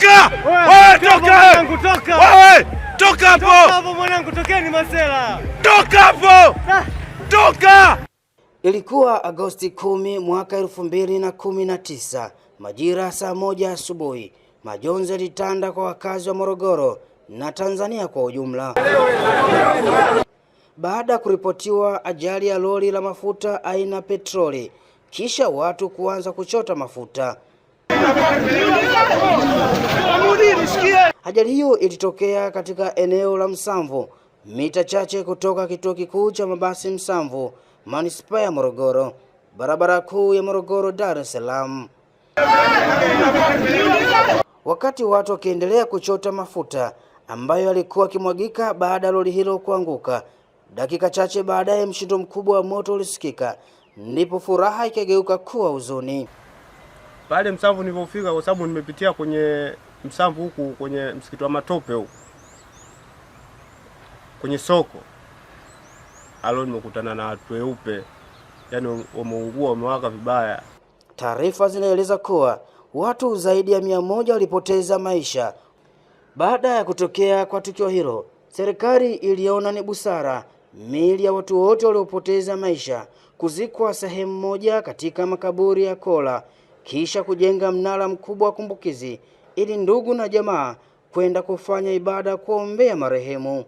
Toka! Wewe toka! Wewe toka hapo! Toka hapo mwanangu, tokeni masela. Toka hapo! Toka! Ilikuwa Agosti 10 mwaka 2019, majira saa 1 asubuhi. Majonzi yalitanda kwa wakazi wa Morogoro na Tanzania kwa ujumla baada ya kuripotiwa ajali ya lori la mafuta aina petroli, kisha watu kuanza kuchota mafuta. Ajali hiyo ilitokea katika eneo la Msamvu, mita chache kutoka kituo kikuu cha mabasi Msamvu, manispaa ya Morogoro, barabara kuu ya Morogoro Dar es Salaam. Wakati watu wakiendelea kuchota mafuta ambayo yalikuwa kimwagika baada ya lori hilo kuanguka, dakika chache baadaye mshindo mkubwa wa moto ulisikika, ndipo furaha ikageuka kuwa huzuni. Pale Msamvu nilipofika, kwa sababu nimepitia kwenye Msamvu huku kwenye msikiti wa Matope huku kwenye soko, alo nimekutana na watu weupe, yani wameungua, wamewaka vibaya. Taarifa zinaeleza kuwa watu zaidi ya 100 walipoteza maisha. Baada ya kutokea kwa tukio hilo, serikali iliona ni busara miili ya watu wote waliopoteza maisha kuzikwa sehemu moja katika makaburi ya Kola, kisha kujenga mnara mkubwa wa kumbukizi ili ndugu na jamaa kwenda kufanya ibada kuombea marehemu.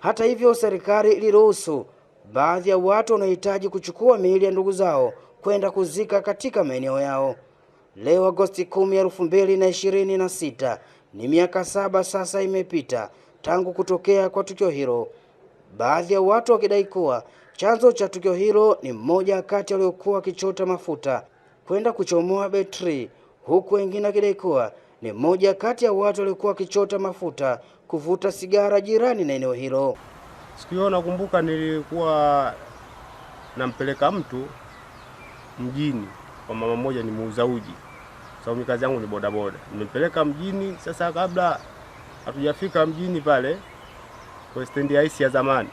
Hata hivyo, serikali iliruhusu baadhi ya watu wanaohitaji kuchukua miili ya ndugu zao kwenda kuzika katika maeneo yao. Leo Agosti 10, 2026, ni miaka 7 sasa imepita tangu kutokea kwa tukio hilo. Baadhi ya watu wakidai kuwa chanzo cha tukio hilo ni mmoja kati waliokuwa wakichota mafuta kwenda kuchomoa betri, huku wengine wakidai kuwa ni mmoja kati ya watu waliokuwa wakichota mafuta kuvuta sigara jirani na eneo hilo. Siku hiyo nakumbuka nilikuwa nampeleka mtu mjini kwa mama mmoja, ni muuza uji. Sababu kazi yangu ni bodaboda. Nimempeleka mjini. Sasa kabla hatujafika mjini pale kwa stendi ya IC ya zamani,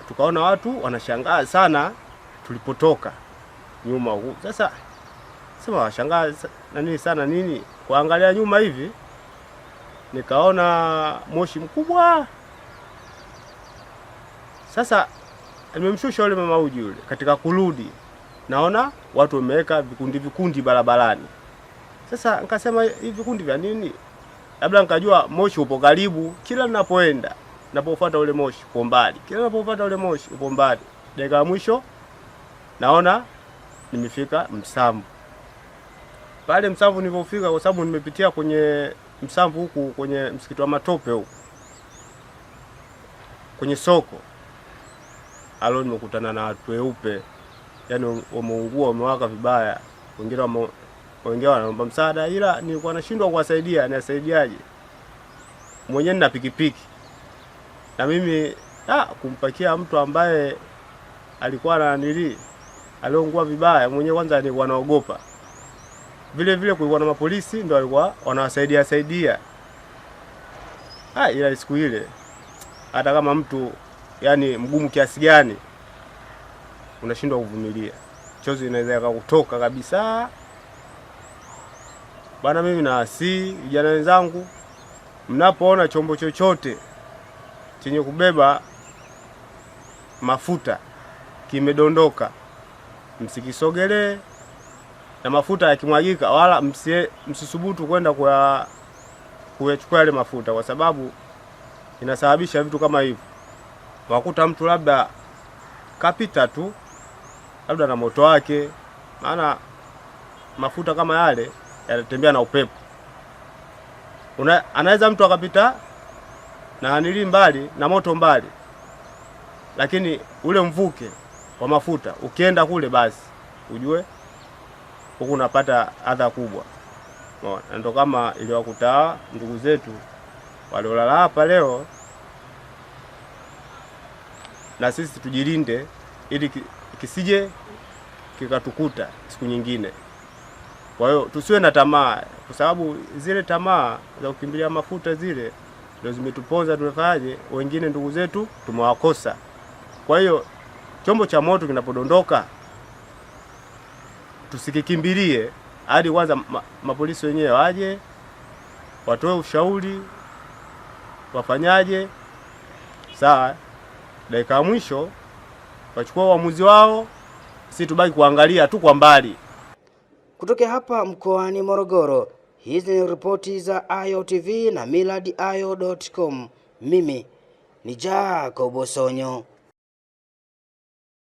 tukaona watu wanashangaa sana tulipotoka nyuma huko. Sasa sema washangaa nini sana nini, kuangalia nyuma hivi nikaona moshi mkubwa. Sasa nimemshusha yule mama uji yule, katika kurudi naona watu wameweka vikundi barabarani. Sasa nikasema hivi vikundi vya nini? Labda nikajua moshi upo karibu, kila ninapoenda napofuata ule moshi upo mbali, kila ninapofuata ule moshi upo mbali. Dakika ya mwisho naona nimefika Msamvu. Pale Msamvu nilipofika, kwa sababu nimepitia kwenye Msamvu huku kwenye msikiti wa Matope huku kwenye soko, alo nimekutana na watu weupe, yani wameungua, wamewaka vibaya. Wengine wanaomba msaada, ila nilikuwa nashindwa kuwasaidia. Nasaidiaje? Mwenyewe nina pikipiki, na mimi kumpakia mtu ambaye alikuwa ananili aliongua vibaya, mwenyewe kwanza nilikuwa naogopa. Vile vile kulikuwa na mapolisi ndio walikuwa wanawasaidia. Ila siku ile hata kama mtu yani mgumu kiasi gani unashindwa kuvumilia, chozi inaweza kutoka kabisa. Bana, mimi naasi vijana wenzangu, mnapoona chombo chochote chenye kubeba mafuta kimedondoka, msikisogelee, na mafuta yakimwagika wala msisubutu kwenda kuyachukua yale mafuta, kwa sababu inasababisha vitu kama hivyo. Wakuta mtu labda kapita tu labda na moto wake, maana mafuta kama yale yanatembea na upepo. Anaweza mtu akapita na anili mbali na moto mbali, lakini ule mvuke wa mafuta ukienda kule, basi ujue huku unapata adha kubwa. Ndio kama iliwakuta ndugu zetu waliolala hapa leo, na sisi tujilinde ili kisije kikatukuta siku nyingine. Kwa hiyo tusiwe na tamaa, kwa sababu zile tamaa za kukimbilia mafuta zile ndio zimetuponza. Tumefanyaje? Wengine ndugu zetu tumewakosa. Kwa hiyo chombo cha moto kinapodondoka tusikikimbilie, hadi kwanza mapolisi wenyewe waje watoe ushauri wafanyaje. Sawa, dakika ya mwisho wachukua uamuzi wao, sisi tubaki kuangalia tu kwa mbali. Kutoka hapa mkoani Morogoro, hizi ni ripoti za Ayo TV na millardayo.com. Mimi ni Jacob Osonyo.